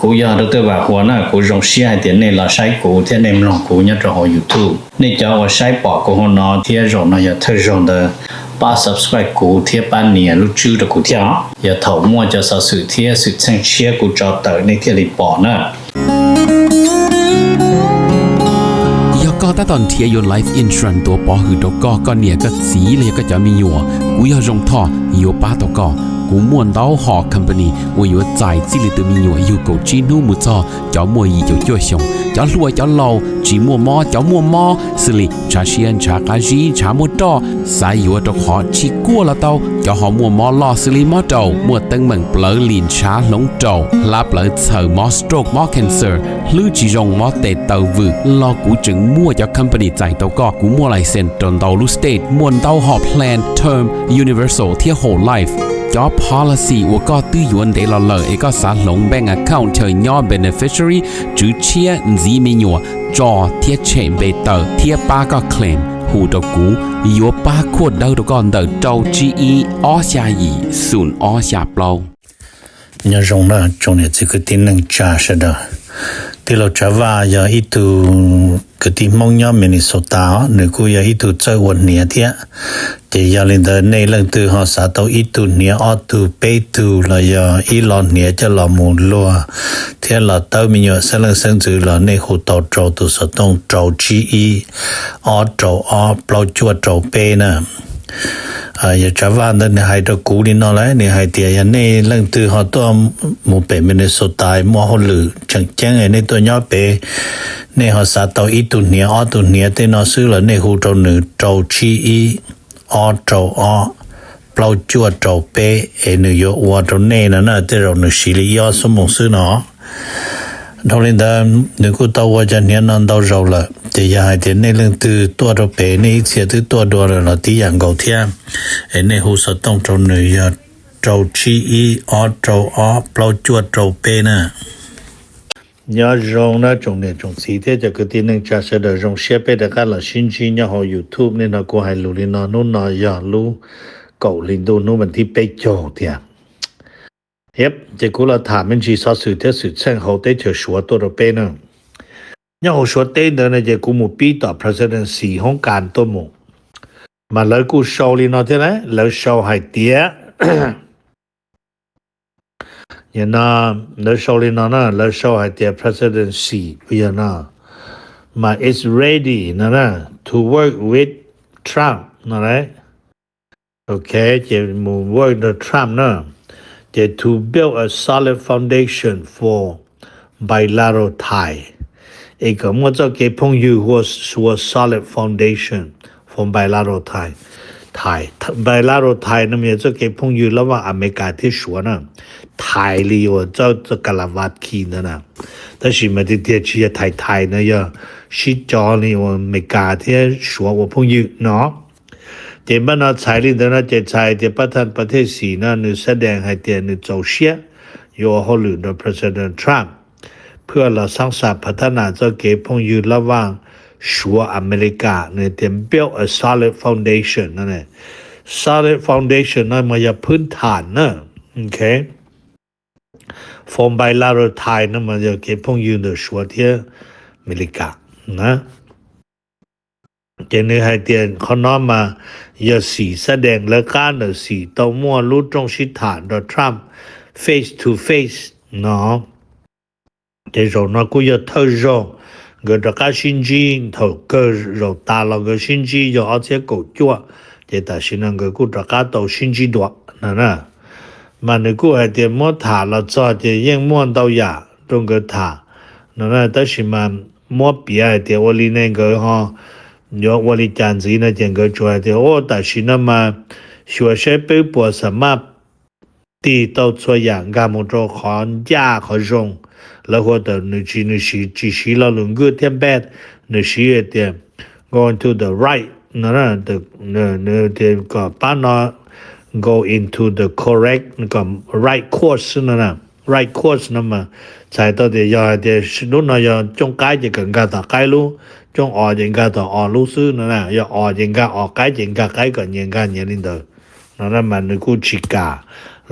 กูยาดรว่าหัวหน้ากูจงเสียเตียนในละใช้กูเทียในมลองกูเนี่ยจะหอ YouTube นี่จะว่าใช้ปอกกูหัวนอเทียจงนะอย่าเธอจง的ป้า subscribe กูเทียปันเนี่ยรู้ชื่อ的กูเทียอย่าเถ่ามั่วจะสะสื่อเทียสุดเส้นเชียกูจอเตอในเทียลิปอนะก็ตอนเทียยน Life Insurance ตัวปอหือตกก็เนี่ยก็สีเลยก็จะมีอยู่กูอยากจงท่ออยู่ป้าตกกูม่วนเต้าหอ company 我有在这里的มีอยู่有够จีนูมุจอจะมัวอีจะจ่วยชงจะรวยจะเล่าจีมัวมอจะมัวมอสิลิชาเชียนชากาจีชามัวตอสายอยู่ตกหอชีกัวละเต้าจะหอมัวมอลอสิลิมอเต้ามัวตึงเหมือนเปลือลินชาหลงเต้าลาเปลือเสือมอสโตรกมอ cancer หรือจีจงมอเตเต้าวืรอกูจึงมัวจะ company ใจเต้าก็กูมัวไลเซนตนเต้าลูสเตทมวนเต้าหอ plan term universal เที่ย whole life job policy 我ก็ตื้อยวนเดลเลอเอกสารลงแบงก์ account เธอย่อ beneficiary จื้อเชียจีมีหยัวจอเทียเชมเบเตอร์เทียป้าก็ claim หูตกูยัวป้าขวดเดาตก่อนเดาเจ้า GE อ้อชายีศูนย์อ้อชาเปล่าเนี่ยจงนะจงเนี่ย这个定能加是的ที่เราจะว่าอย่าอีตูก็ที่มองย่อมินิโซตาหรือกูอย่าอีตูเจอวันเนี่ยเทียแต่อย่าลินเดในเรื่องตัวหอสาตัวอีตูเนี่ยออตูเปตูแล้วอย่าอีหลอนเนี่ยจะหลอมูลัวเทียเราเต้ามีอยู่เสลังเส้นจือเราในหูเต้าโจตัวสต้องโจจีอีออโจออเปล่าจวดโจเปนะอย่าจะว่าในให้ตัวกูนี่นอเลยในให้เตียในเรื่องตัวเขาตัวหมู่เป็นมินิโซตายมัวหรือจังแจ้งในตัวย่อเปในเขาสาตัวอีตุเนียออตุเนียเตนอซื้อแล้วในหูโจหนึ่งโจชีอีออโจออเปล่าจวดโจเปเนยวัวโจเน่นั่นน่ะที่เราหนึ่งสิริยอสมองซื้อเนาะทอลินดาหนึ่งกูตัวว่าจะเนี่ยนั่นตัวเราละแต่อย่าให้เดี๋ยวในเรื่องตัวเราเปในเสียตัวเราที่อย่างเก่าเทียในหูสต้องโจหนึ่งอย่าโจชีอีออโจออเปล่าจวดโจเปนะ要用那种那种时间就个的能加设的用设备的干了新机然后 YouTube 呢那过还录的那弄那呀录狗领导弄问题被教的这个了他们去说是的是趁后的就说多少倍呢然后说的呢这个目标到 presidency ของการตัวหมู่มาเลยกูโชว์ลีนอที่ไหนแล้วโชว์ให้เตี้ยอย่างนั้นแล้วโชว์ลีนอนะแล้วโชว์ให้เตี้ย presidency อย่างนั้นมา is ready นะ to work with Trump นะไรโอเคจะมู work with Trump นะจะ to build a solid foundation for bilateral tieเอกมันจะเก็บพงอยู่was solid foundation for bilateral tie bilateral tie นั่นมันจะเก็บพงอยู่ระหว่างอเมริกาที่ชัวนะไทยลีว่าเจ้าจะกลาวัดคีนะแต่สิมาที่เทียชีไทยนะอย่าชิจอนี่ว่าอเมริกาที่ชัวว่าพงอยู่เนาะเจ็บมันใช้ลินนะเจ็บใช้เจ็บประธานประเทศสีนะนึแสดงให้เตียนึเจ้าเชียอยู่ฮอลลีวูด President Trump เพื่อเราสร้างสรรค์พัฒนาเจ้าเก็บพงอยู่ระหว่างชัวอเมริกาในเต็ม build a solid foundation นั่นแหละ solid foundation นั่นมันจะพื้นฐานนะโอเค from bilateral tie นั่นมันจะเก็บพงอยู่ในชัวที่อเมริกานะจะนึกให้เตียนเขาน้อมมาอย่าสีแสดงและการหรือสีต้องมั่วรู้ตรงชิดฐานโดยทรัมป์ face to face เนาะแต่เราเนาะกูอย่าเท่าเราเกิดการชินจีเท่าเกิดเราตาเราเกิดชินจีอย่าเอาเจ้ากูจั่วแต่แต่ชินังเกิดกูตระการตัวชินจีตัวนั่นนะมันกูให้เตียนมั่วถาเราจะยังมั่วตัวอย่าตรงเกิดถานั่นนะแต่ชิมันมั่วเปียเตียวันนี้เนี่ยเกิดฮะ有我的讲子呢，整个出来的但是那么学生被迫什么地都做样，干么做寒假和中，然后的你是只是了两个天白，你是一点 going to the right， 那的那个把那 go into the correct 那个 right course 那 right course 那么才到的要的是路那要中间就更加大概路。中ออกยังกะต่อออกรู้ซื่อนั่นน่ะอย่าออกยังกะออกใกล้ยังกะใกล้ก่อนยังกะเนี่ยนี่เด้อนั่นมันกูชิกา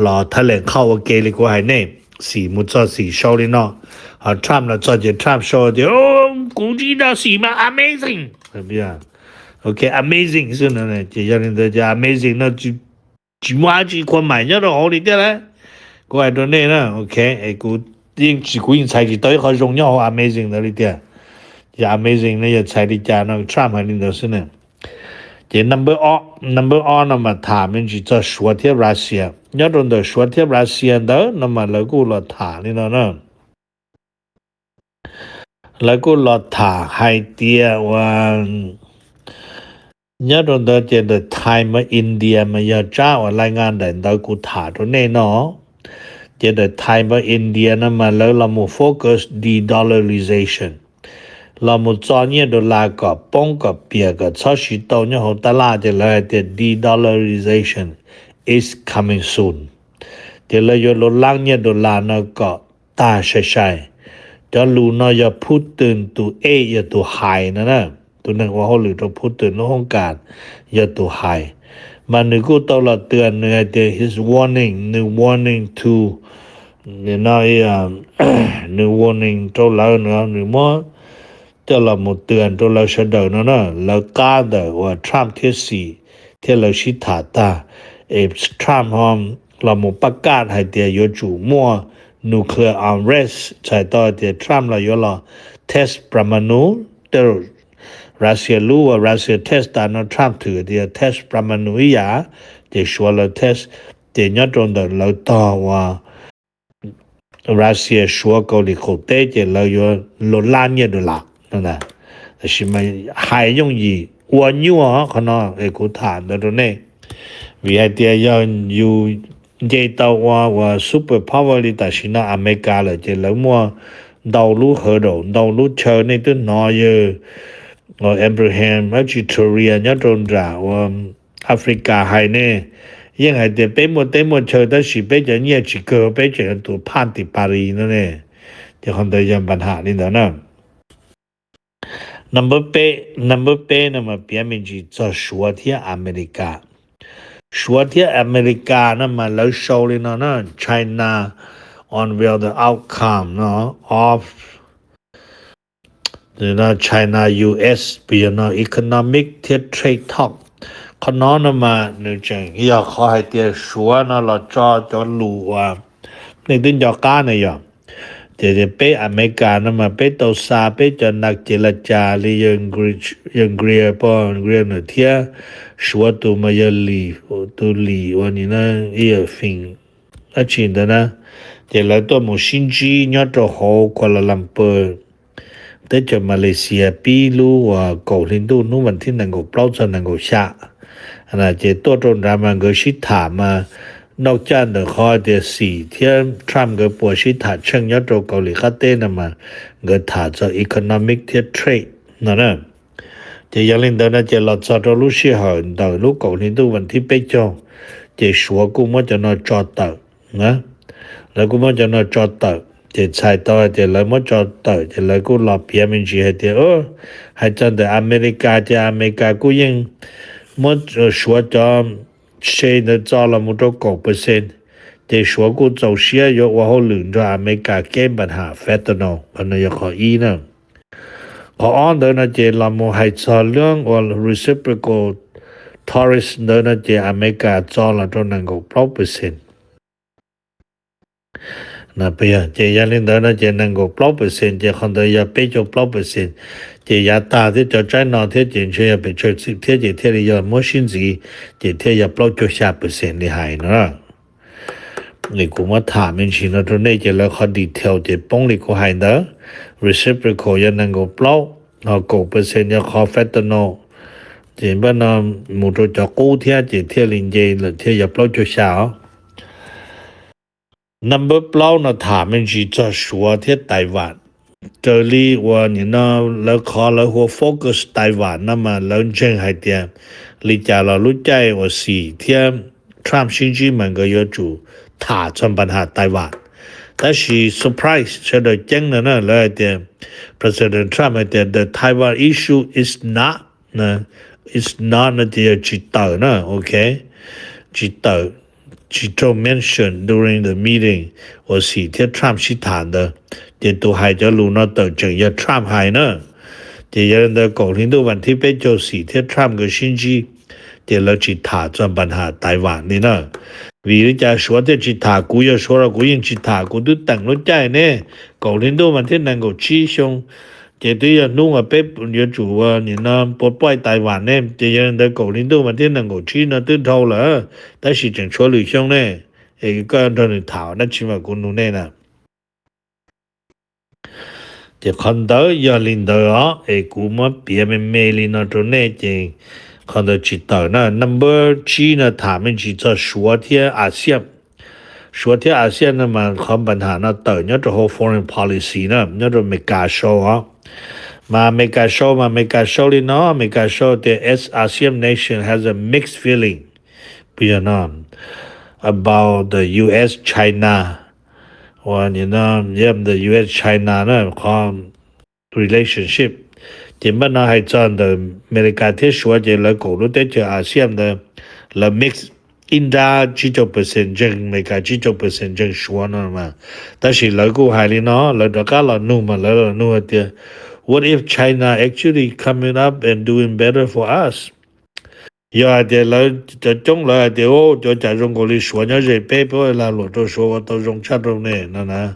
รอแถลงเข้าว่าเกลิกว่าให้แน่ สีมุจสีโชว์เลยเนาะTrump 了做的 Trump 说的估计到สี嘛 amazing 对不对？OK amazing 是呢，就叫人家 amazing 那就买几块买咗都好啲咧，嗰系度呢啦 ，OK， 估啲自古人猜住对好重要好 amazing 嗰啲啲，就 amazing 呢就猜啲家那 Trump 喺呢度先呢，就 number one 那么他们就做说贴 Russia， 要种的说贴 Russia 的，那么那个了他呢，那个了他还啲ว่าnhớ rồi đó chỉ là Thai mà India mà giờ cha ở lại ngàn đến đó cũng thả rồi này nó chỉ là Thai mà India nó mà lấy là một focus de-dollarization là một cho nhiều đô la có bông có bia có cho sĩ tàu như họ ta la chỉ là de-dollarization is coming soon chỉ là do lô lăng nhiều đô la nó có ta sai cho lù nó giờ Putin tụ giờ tụ hại nữaตัวนึงว่าเขาหรือเราพูดถึงห้องการอย่าตัว high มันนึกว่าตัวละเตือนเนี่ย his warning to new warning ตัวเราเนี่ยหรือว่าตัวเราหมดเตือนตัวเราเสดอนะแล้วการเดว่า Trump ที่เราชิดาตาTrump เราหมดประกาศให้เดียอยู่จู่มั่ว nuclear arms ใช่ต่อเดีย Trump เราอยู่ละ test ประมาณนู้นRussia รู้ว่า Russia test ตามTrump ถือเดีย test ประมาณนู้นอย่าเดี๋ยวชัวร์เรา test เดี๋ยวยอดตรงเดินเราต่อว่า Russia ชัวร์เกาหลีเขาเตะเดี๋ยวเราอยู่ลดล้านเนี่ยดอลลาร์นั่นแหละแต่ใช่ไหมหายยงยี่วันอยู่เขาเนาะกูถามตรงนี้วิธีเดียวอยู่เจตว่า super power ลิตาชินาอเมริกาเลยเดี๋ยวเรามัวดาวรู้เหรอดาวรู้เชิญในตัวน้อยAbraham และจิตเรียนยอดตรงจ่าว่าแอฟริกาให้เนี่ยยังไงเดี๋ยวไปหมดเชิญแต่สิไปจะเนี่ยจิเกอไปจะตัวผ่านที่ปารีสนั่นเองเดี๋ยวคนเดียวปัญหานี่นะ number 8นั่นมาเปลี่ยนเป็นจีจะชัวที่อเมริกานั่นมาแล้วโชว์เลยนะ China unveil the outcome of China US เป็นeconomic trade talk ขณะนั้นมาเนี่ยจังอยากขอให้เตียชัวนะเราจะรู้ว่าในดึงยอก้าเนี่ยจะไปอเมริกานะมาไปตัวซาไปจะนักเจรจาหรือยังเกลียปอนเกลียเนี่ยเทียชัวตัวมาอย่าลีวันนี้นะฟิงจริงนะเดี๋ยวเราตัวมุสินจียอดตัวเขากัวลาลัมเปอร์แต่จะมาเลเซียปีรู้ว่าเกาหลีดูนู้นวันที่นั่งก็เปล่าจะนั่งก็ชะนะเจตัวตรงรามันก็ชิดถามมานอกจากเดข้อเดียสี่เที่ยทรัมป์ก็ปวดชิดถาเชิงยอดตัวเกาหลีคาเต้นมาก็ถาจะ economic เที่ย trade นะจะยังเล่นเดินจะหลอดจอดรู้ชื่อหันเดินรู้เกาหลีดูวันที่ไปจงจะชัวกูมั่วจะนอจอดเตินะแล้วกูมั่วจะนอจอดเติจะใช้ต่อจะเลยมั่วจอดเติจะเลยกูหลอกเพียมันจีให้เดียวให้จันแต่อเมริกากูยังมั่วชัวจอมเช่นจะจอละมั่ว9%จะชัวกูจะเสียยกว่าเขาหลุดจากอเมริกาแก้ปัญหาเฟตานอลอันนี้อยากขออีนะขออ้อนเดินเจละมั่วให้จอเรื่องว่า reciprocal tariffs เดินเจอเมริกาจอละตรงนั้นก็9%นะเปียเจยันลินเดินเจนั่งก็9%เจคนเดียวไปจบ9%เจยาตาที่จะใจนอนที่เจนเชื่อไปช่วยสิที่เจที่เรียนมั่วชินสีเจที่จะ9.3%ได้หายนะนี่กูมาถามมันชินะตรงนี้เจแล้วเขาดีเทลเจป้องนี่กูหายนะ reciprocal ยันนั่งก็9%ยังขอ fentanylเจบ้านมุดจะกู้เที่ยเจเที่ยลินเจหรือเที่ย9.3number เปล่านะถามมันจีจะชัวที่ไต้หวันเจอลีว่านี่นะแล้วขอแล้วหัวโฟกัสไต้หวันนะมาแล้วเชิงให้เดียลิจาเรารู้ใจว่าสี่เที่ยทรัมป์ชิงจีมันก็ยจู่ถาจนปัญหาไต้หวันแต่ชี surprise เฉยๆจังนะแล้วเดีย President Trump เดีย the Taiwan issue is not นะit's not นะเดียจิตเตอร์นะโอเคจิตเตอร์ she mentioned during the meeting was 4天 Trump 去谈的这都还叫路那到这要 Trump 还呢这人的共领导问题被就4天 Trump 个星期这了去谈专办下台湾的呢vì cha số thế chỉ thả cú ya số là cú yên chỉ thả cú đứt tặng nó chạy nè cầu lên đâu mà thế năng cầu chi xong chỉ tới giờ nung ở bếp giờ chủ nhìn nó bột boi Đài Loan nè chỉ giờ để cầu lên đâu mà thế năng cầu chi nó tới thâu là ta chỉ chẳng số lười xong nè cái con thằng thảo nó chỉ mà cú nung nè nè chỉ còn tới giờ lên đó cái cú mà bia mê lên nó chỗ nè chỉ看到知道那 number 3呢他们是做说天阿西呢嘛看办下那到那就好 foreign policy 呢那就没搞手啊嘛没搞手哩呢没搞手 the ASEAN nation has a mixed feeling about the US China or the US China 呢看 relationship thì mà nó hay chọn的 America thế số je là cổ lúc tới cho ASEAN的là mix India chỉ cho percent chân America chỉ cho percent chân số nó mà ta chỉ là cô hay đi nó là đó cả là nu mà là nu thì what if China actually coming up and doing better for us giờ thì là trong là thì cho trả trong cổ lý số nhớ gì bé bé là luật cho số tao trong chat trong này nè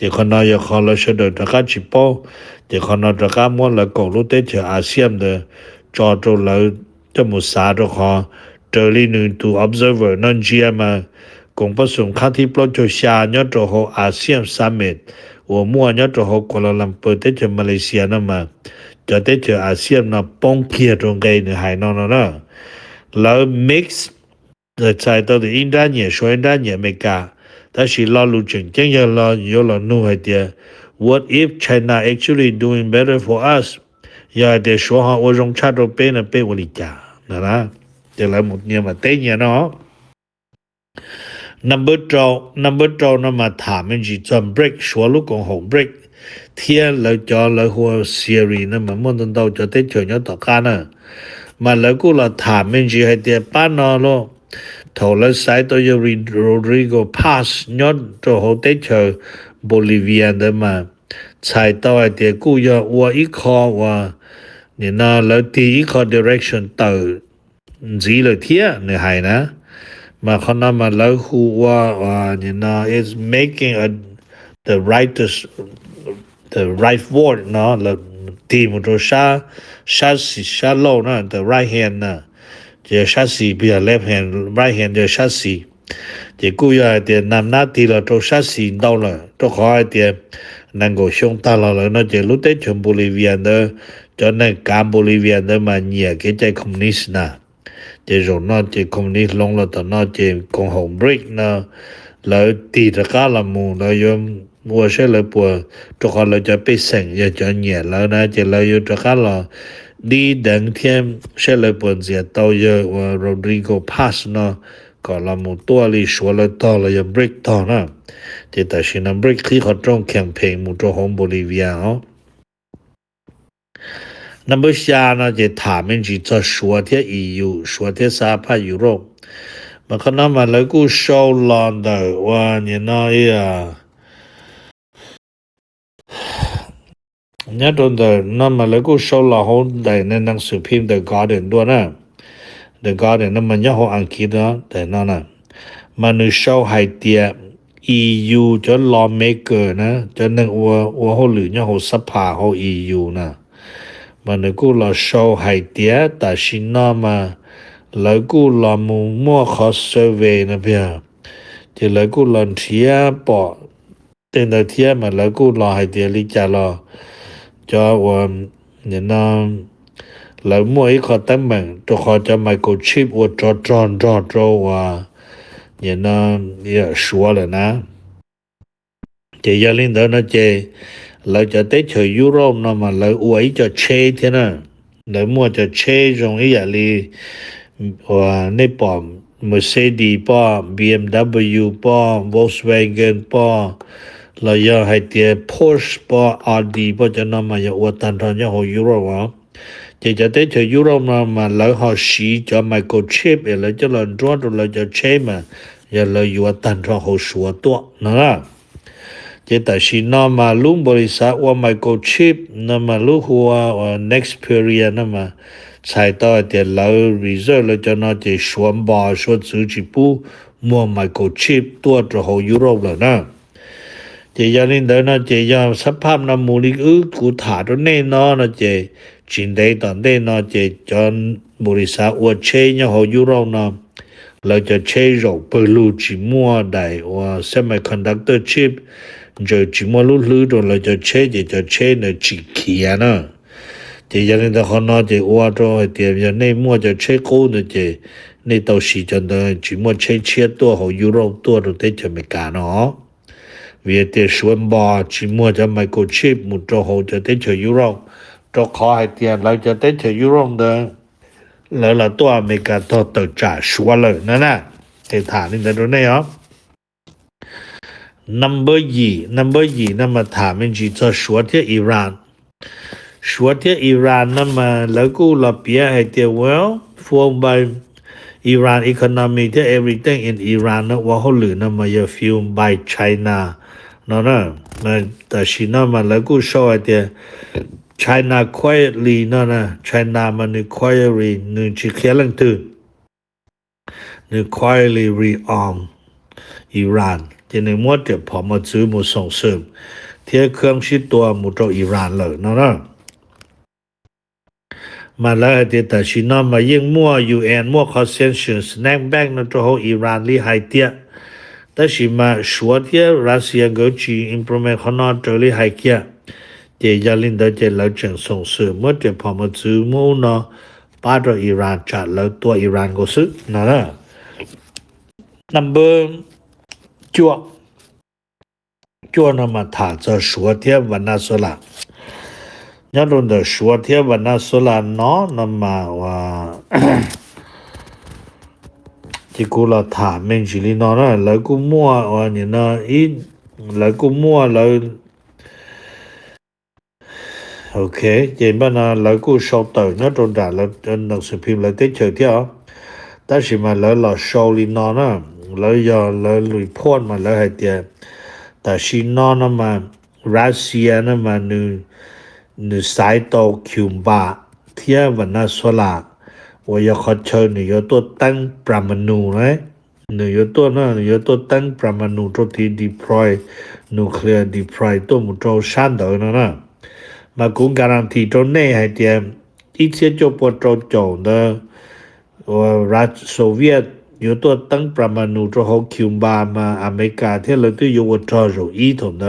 thì con nói giờ con là sẽ được các chỉ bao thì con nói các món là cổ lúc tới cho ASEAN de cho là cho một xã đó họ trở lên to observer non GM mà cũng bắt xuống các thị trường cho xa nhớ cho họ ASEAN summit và mua nhớ cho họ Kuala Lumpur tới cho Malaysia nó mà cho tới cho ASEAN nó bông kia trong cái này hay nó là mix rồi sai tới thì India nhẹ số India nhẹ mấy cả ta chỉ lo lưu trình chẳng giờ lo yếu lo nu hay tiệt what if China actually doing better for us giờ để số họ ở trong chat rồi bên là bên quản lý trả đó để lại một niềm mà tế nhẹ nó number trâu nó mà thả mình chỉ chọn break số lúc còn hổng break thiên lợi cho lợi hoa series nó mà muốn tận đầu cho tới chờ nhớ tỏ ca nè mà lợi cũng là thả mình chỉ hay tiệt bán nó luôn thầu lợi sai tôi cho Rodrigo Paz nhớ cho họ tới chờ Bolivia đó mà sai tao thì cũng giờ qua ít khó và nên là lợi thì ít khó direction từ gì lợi thiệt này hay nè mà con nào mà lợi khu và nên là is making the right word nó là tìm một chỗ xa lâu nó the right hand nè giờ chassis bây giờ left hand right hand giờ chassis thì cũng giờ thì nằm nát thì là chỗ chassis đâu là chỗ khỏi thì năng够胸大了nó chỉ lúc tới trong Bolivia đó cho nên cả Bolivia đó mà nhiều cái trái communist nè thì rồi nó chỉ communist long là tao nó chỉ cộng hòa break nó là thì tất cả là mù nó dùng mua sẽ là bùa cho họ là cho bị sành giờ cho nhiều là nó chỉ là cho cả là đi đến thêm sẽ là buồn gì tao giờ Rodrigo Paz nó còn là một tua li số là to là break to nè thì tại sao nó break khi họ trong campaign một chỗ home Bolivia đó number 6呢就他们去做说的 EU 说的啥怕 Europe mà可能嘛来个收了的哇你那呀nhớ trong đời nó mà lấy cô sâu là hôn đầy nên năng sử phim The Garden luôn á The Garden nó mà nhớ họ ăn kia đó để nó nè mà nữ sâu hay tiệt EU cho lawmaker nè cho nên họ lựa nhớ họ sắp hạ họ EU nè mà nữ cô là sâu hay tiệt tại xin nó mà lấy cô là mua khó survey nè bây thì lấy cô lần thiệt bỏ tên đầu thiệt mà lấy cô là hay tiệt lý trả lo cho nên nó lấy mua ít khó tấm bằng cho họ cho microchip và cho và nên nó số là nó thì giờ lên đó nó chơi lấy cho tới chơi Europe nó mà lấy uống cho chơi thế nào lấy mua cho chơi trong ý là và nếp bỏ Mercedes bỏ BMW bỏ Volkswagen bỏ là giờ hay thì Porsche bỏ Audi bỏ cho nó mà giờ ở tận trong những hồ Europe á thì cho tới chơi Europe mà lấy họ xí cho microchip để lấy cho lần trước rồi lấy cho chơi mà อย่าเลยอยู่ตันทองเขาชัวตัวนะเจตชินามาลุงบริษัทว่าไมโครชิปนะมาลุหัวnext period นะมาใช้ต่อเดี๋ยวเรา reserve เราจะน่าจะชวนบอชวนซื้อจิปูมัวไมโครชิปตัวจะเขายุโรปแล้วนะเจยานินเดินนะเจยาสภาพน้ำมูลิกูถาตัวแน่นอนนะเจจินได้ตอนได้นะเจจอนบริษัทว่าเชยเนี่ยเขายุโรปนะเราจะเชยเราเปิดลูจิมัวได้ว่า semiconductor chipจะจิมัวลูลื้อตัวเราจะเชยจะเชยเนี่ยจิเขียนะเจยานินแต่เขานะเจว่าตัวเดียวในมัวจะเชยกูนะเจในตัวสีจันเดจิมัวเชยเชียตัวเขายุโรปตัวเราได้จะไม่การเนาะเวียเตชวนบอจิมัวจะไมโครชิปมุดตัวเขาจะได้เชยยุโรปตัวขอให้เตียนเราจะได้เชยยุโรปเดินแล้วเราตัวอเมริกาตัวต่อจ่าชัวเลยนั่นน่ะเตฐานนี่ตัวนี้เหรอnumber 2นั่นมาถามมันจีจะชัวที่อิหร่านชัวที่อิหร่านนั่นมาแล้วกูเราเปียให้เตีย well formed by Iran economy ที่ everything in Iran นะว่าเขาหรือนั่นมาอย่า fueled by China นั่นน่ะมันแต่ชินะมาแล้วกูชอบไอ้เตียChina quietly นั่นนะ China มันนี่ quietly นึงจิเขียนลังตื่นนึง quietly rearm Iran ที่ในมัวเดี๋ยวพอมาซื้อมาส่งเสริมเที่ยเครื่องชิดตัวมุดอิหร่านเลยนั่นนะมาแล้วเดี๋ยวแต่ชินามายิ่งมัว UN มัว concession snack bank นั่นตัวอิหร่านลีไฮเตียแต่ชิมาชัวเที่ยรัสเซียก็จี implement ข้างนอกตัวลีไฮเกียเจยาลินเดเจเราจึงส่งเสริมเมื่อเดี๋ยวพอมาซื้อมูนป้าตัวอิหร่านจัดแล้วตัวอิหร่านก็ซื้อนั่นแหละ number จั่วนำมาถาจะชัวเทียบวันนาโซลาย้อนเดชัวเทียบวันนาโซลาเนาะนำมาว่าที่กูเราถามเมนจิลินอนะแล้วกูมั่วว่าเนี่ยนะอีแล้วกูมั่วแล้วโอเคเจนบ้านะแล้วกูชอบต่อเนาะตรงด่าแล้วหนังสือพิมพ์แล้วได้เจอเที่ยวแต่สิมาแล้วเราชอบลินอนะแล้วยอแล้วรีพอร์ตมาแล้วให้เตียแต่ชินอนะมารัสเซียนะมานึสายโตคิวบาเที่ยวันนาโซลาว่าอยากขอเชิญอยู่ตัวตั้งปรามาณูนะอยู่ตัวนั้นอยู่ตัวตั้งปรามาณูตัวที่ deploy nuclear deploy ตัวมุตโตชันเดอนะนะมากุงการันตีตัวนี้ให้เตียอีเสียจบปวดโจเดว่ารัสโซเวียตอยู่ตัวตั้งปรามาณูตัวเขาคิวบามาอเมริกาที่เราตัวอยู่วัดตัวอยู่อีถงเด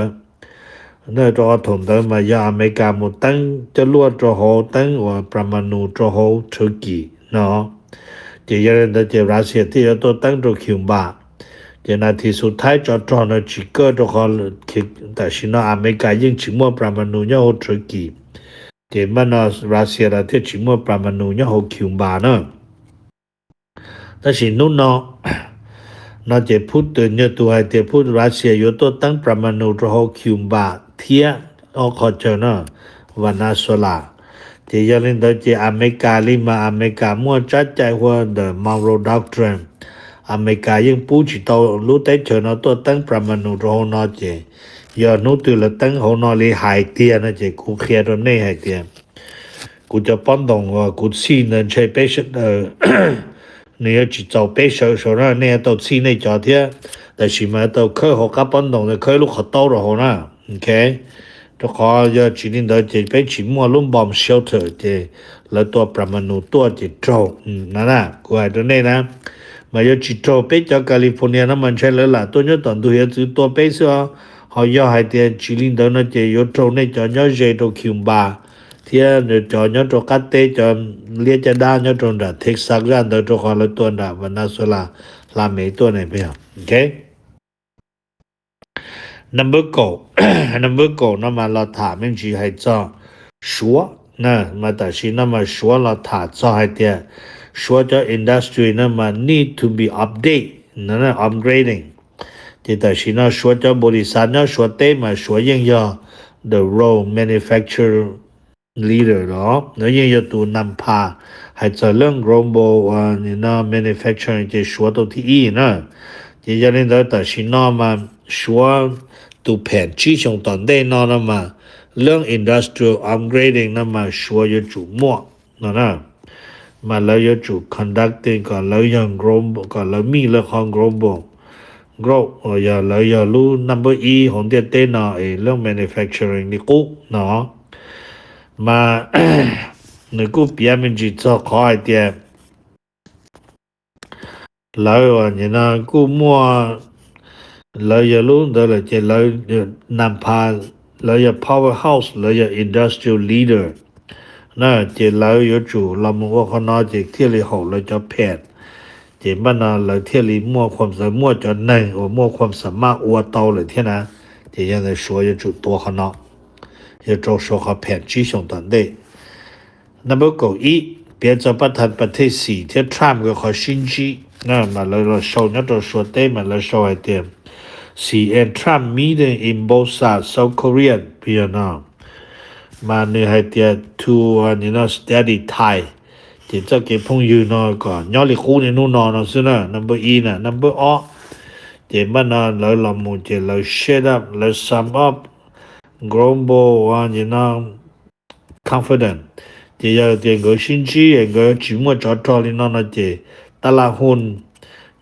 นั่นตัวถงเดมายาอเมริกาหมดตั้งจะลวดตัวเขาตั้งว่าปรามาณูตัวเขาตุรกีเนาะเจยันเจรัสเซียที่อยู่ตัวตั้งตัวคิวบาเจนาทีสุดท้ายจอดตอนจิเกอร์ตัวเขาแต่ชินาอเมริกายิ่งชิมัวปรามาณูเนี่ยเขาตุรกีเจมันรัสเซียที่ชิมัวปรามาณูเนี่ยเขาคิวบาเนาะแต่สินู่นเนาะน่าจะพูดตัวเนี่ยตัวให้แต่พูดรัสเซียอยู่ตัวตั้งปรามาณูตัวเขาคิวบาเทียออกขอเจอเนาะวันนาโซลาเจยันเดเจอเมริกาลิมาอเมริกามั่วจัดใจว่า the Monroe Doctrine อเมริกายังปูจิตรู้ได้เจอเนาะตัวตั้งปรามาณูตัวเขาเนาะเจยอนู้ตัวละตั้งเขาเนาะเลยหายเตียนะเจกูเคลียร์ตรงนี้หายเตียกูจะป้อนตรงว่ากูซีนใช้ไป你要去找背手手上那到期内脚贴但是嘛到科学家帮动的科路可多了好啦 OK 就ขอ要指定到这边去莫论 bomb shelter 这แล้วตัวปรามาณูตัวจะโจนั่นน่ะกูให้ตัวนี้นะมา要去做ไปจากแคลิฟอร์เนียนะมันใช่แล้วล่ะตัวนี้ตอนดูเหตุตัวไปซะเขา要ให้เดีย指定到那这有做那叫要热到คิวบาเที่ยจอญตัวกัดเตจอเลียจะด้านตรงดาเท็กซัสกันตัวขอละตัวดาวันนาโซลาลาเมตัวไหนไปอ่ะโอเค number go 那么เราถามมันจีให้จ้าชัวนะมาแต่ชินะมาชัวเราถามจ้าให้เดียชัวจะ industry นะมา need to be update นั่น upgrading ที่แต่ชินะชัวจะบริษัทนะชัวเต้มาชัวยังยอ the role manufacturer leader เนาะแล้วยังจะตัวนำพาให้จะเรื่อง global manufacturing จะชัวตัวที่อีนะ这叫你的但是那么说都偏chi trong toàn đây nó mà lượng industrial upgrading nó mà số yo chủ mua nó nè mà lấy yo chủ conducting còn lấy yo grow còn lấy mi lấy con grow rồi giờ lấy yo lu number e hồng tiền tên nó lượng manufacturing đi cũ nó mà người cũ bia mình chỉ cho khỏi tiền lấy rồi như nó cũ mua lấy giờ luôn đó là chỉ lấy nam pa lấy giờ powerhouse lấy giờ industrial leader nè chỉ lấy giờ chủ làm một cái nó chỉ thiết lý hậu lấy cho pet chỉ mà nó lấy thiết lý mua ความสามารถ mua cho này hoặc mua ความสามารถ ua tao là thế nào thì hiện在说giờ主多可能giờ做说和 pet 只想团队那么狗一别做不谈不太死这 Trump 个和新机那么来了收那就说对嘛来说一点See and Trump meeting in both sides, South Korea, Vietnam. Mà người hay tiệt to study Thai. Chỉ cho cái phong yêu nó còn nhỏ lì khu này nó xưa nè, number E nè, number O. Chỉ mà nó lấy làm một chỉ lấy shut up, lấy sum up, grumble, confident. Chỉ giờ thì người sinh trí, người chỉ muốn cho nó chỉ ta là hôn.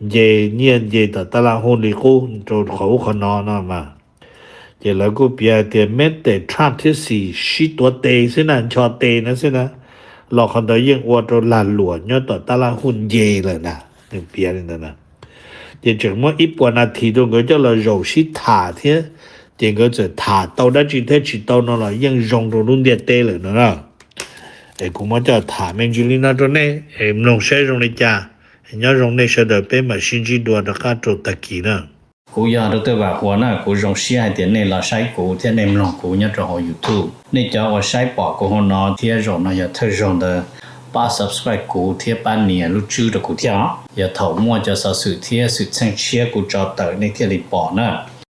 Dễ nhiên dễ ta là hôn lý cô cho khẩu khả nó mà dễ là cô bia thì mết để Trump thế gì xí tùa tê xí nà cho tê nó xí nà lọ khăn đó yên ua cho là lùa nhớ ta là hôn dễ là nà đừng bia lên đó nà dễ chẳng mất ít quả nà thì tôi ngỡ cho là rầu xí thả thế dễ ngỡ cho thả tàu đã chỉ thế chỉ tàu nó là yên rong rồi luôn địa tê là nó nà để cũng mất cho thả mình chỉ linh nó cho nè em nông xe rong đi cha nhớ rong này sẽ được bên mà xin chỉ đùa được các chỗ đặc kỳ nữa. Cú giờ được tôi bảo hoa na cú rong xí hai tiền này là sai cú thế nên lòng cú nhớ cho họ YouTube. Nên cho họ sai bỏ cú họ nó thế rong nó giờ thay rong de ba subscribe cú thế ban nè lúc chưa được cú theo. Giờ thầu mua cho sự thế sự sang chia cú cho tới nên thế li bỏ nữa.